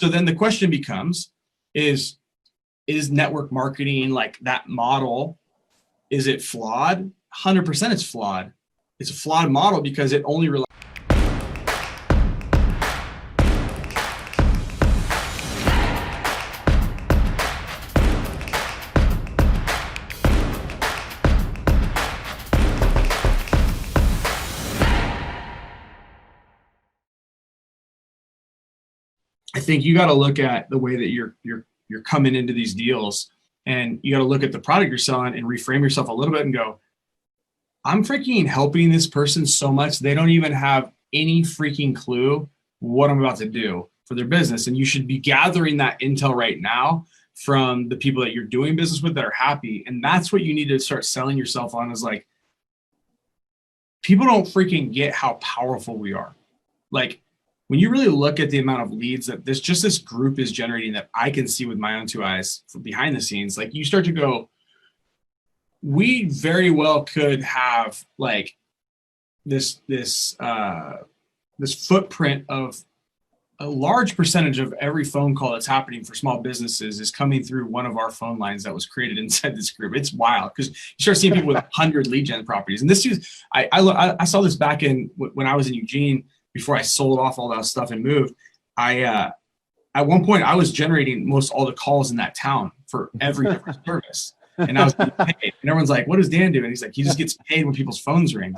So then the question becomes, is network marketing, like that model, is it flawed? 100% it's flawed. It's a flawed model because it only relies. I think you got to look at the way that you're coming into these deals, and you got to look at the product you're selling and reframe yourself a little bit and go, I'm freaking helping this person so much they don't even have any freaking clue what I'm about to do for their business. And you should be gathering that intel right now from the people that you're doing business with that are happy. And that's what you need to start selling yourself on, is like, people don't freaking get how powerful we are. Like, when you really look at the amount of leads that this group is generating that I can see with my own two eyes from behind the scenes, like, you start to go, we very well could have like this footprint of a large percentage of every phone call that's happening for small businesses is coming through one of our phone lines that was created inside this group. It's wild because you start seeing people with 100 lead gen properties. And this is, I saw this back when I was in Eugene, before I sold off all that stuff and moved. At one point I was generating most all the calls in that town for every different service. And I was getting paid. And everyone's like, what does Dan do? And he's like, he just gets paid when people's phones ring.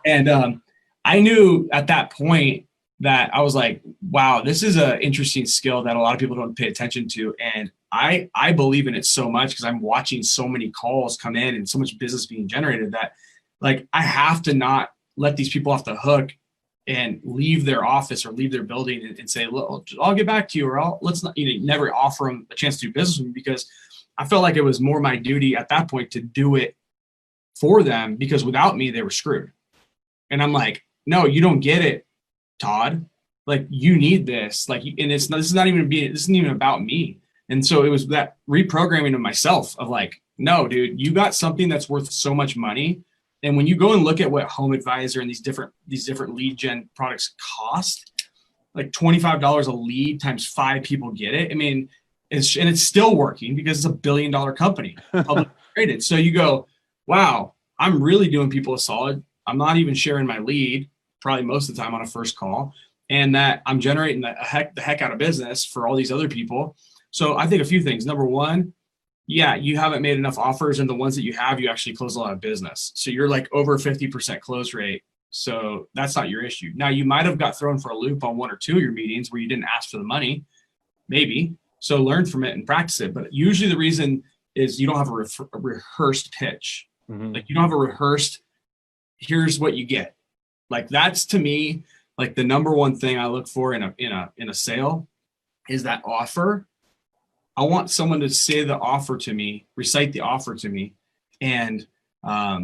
And I knew at that point that I was like, wow, this is an interesting skill that a lot of people don't pay attention to. And I believe in it so much because I'm watching so many calls come in and so much business being generated that, like, I have to not let these people off the hook and leave their office or leave their building and say, look, I'll get back to you, or let's not, never offer them a chance to do business with me, because I felt like it was more my duty at that point to do it for them, because without me, they were screwed. And I'm like, no, you don't get it, Todd. Like, you need this. Like, and this isn't even about me. And so it was that reprogramming of myself of like, no, dude, you got something that's worth so much money. And when you go and look at what Home Advisor and these different lead gen products cost, like $25 a lead times 5 people get it. I mean, it's still working because it's $1 billion company, publicly traded. So you go, wow, I'm really doing people a solid. I'm not even sharing my lead probably most of the time on a first call, and that I'm generating the heck out of business for all these other people. So I think a few things. Number one, yeah, you haven't made enough offers, and the ones that you have, you actually close a lot of business. So you're like over 50% close rate. So that's not your issue. Now, you might have got thrown for a loop on 1 or 2 of your meetings where you didn't ask for the money, maybe. So learn from it and practice it. But usually the reason is you don't have a rehearsed pitch. Mm-hmm. Like, you don't have a rehearsed, here's what you get. Like, that's, to me, like the number one thing I look for in a sale is that offer. I want someone to say the offer to me, recite the offer to me. And I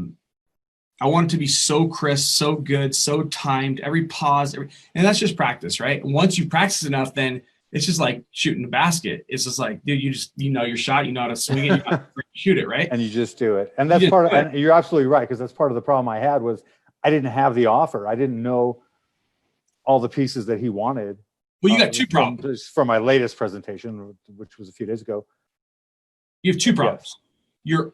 want it to be so crisp, so good, so timed, every pause, and that's just practice, right? And once you practice enough, then it's just like shooting a basket. It's just like, dude, you know your shot, you know how to swing it, you know how to shoot it, right? And you just do it. And that's part of, and you're absolutely right, because that's part of the problem I had was I didn't have the offer. I didn't know all the pieces that he wanted. Well, you got 2 problems. From my latest presentation, which was a few days ago. You have 2 problems. Yes.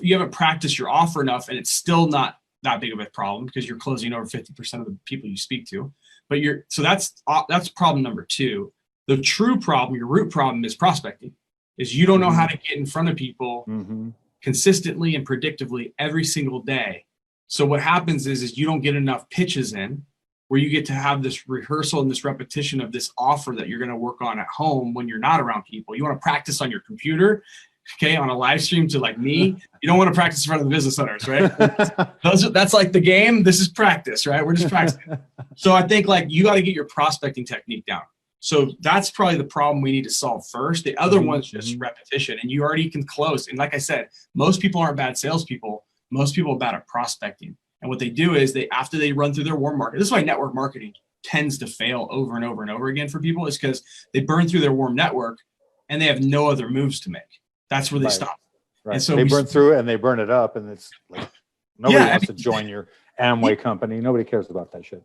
You haven't practiced your offer enough, and it's still not that big of a problem because you're closing over 50% of the people you speak to. But so that's problem number 2. The true problem, your root problem, is prospecting. Is you don't know how to get in front of people consistently and predictively every single day. So what happens is you don't get enough pitches in, where you get to have this rehearsal and this repetition of this offer that you're going to work on at home when you're not around people. You want to practice on your computer, okay, on a live stream to like me. You don't want to practice in front of the business owners, right? That's like the game. This is practice, right? We're just practicing. So I think, like, you got to get your prospecting technique down. So that's probably the problem we need to solve first. The other one's just repetition, and you already can close. And like I said, most people aren't bad salespeople. Most people are bad at prospecting. And what they do is after they run through their warm market, this is why network marketing tends to fail over and over and over again for people, is because they burn through their warm network and they have no other moves to make. That's where they stop. Right. And so they burn through it and they burn it up, and it's like nobody wants to join your Amway company. Nobody cares about that shit.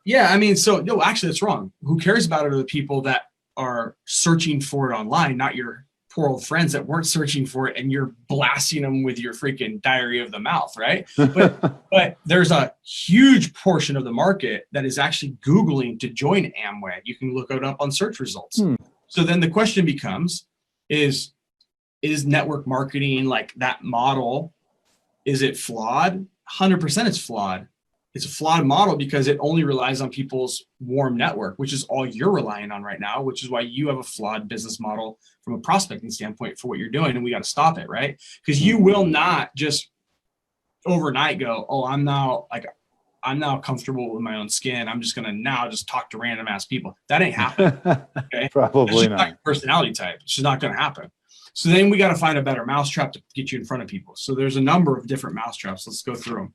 Yeah, I mean, so no, actually, that's wrong. Who cares about it are the people that are searching for it online, not your poor old friends that weren't searching for it, and you're blasting them with your freaking diary of the mouth, right? But there's a huge portion of the market that is actually Googling to join Amway. You can look it up on search results. So then the question becomes, is network marketing, like that model, is it flawed? 100% it's flawed. It's a flawed model because it only relies on people's warm network, which is all you're relying on right now, which is why you have a flawed business model from a prospecting standpoint for what you're doing. And we got to stop it, right? Because you will not just overnight go, oh, I'm now comfortable with my own skin. I'm just going to now just talk to random ass people. That ain't happening. Okay? Probably not. Your personality type. It's just not going to happen. So then we got to find a better mousetrap to get you in front of people. So there's a number of different mousetraps. Let's go through them.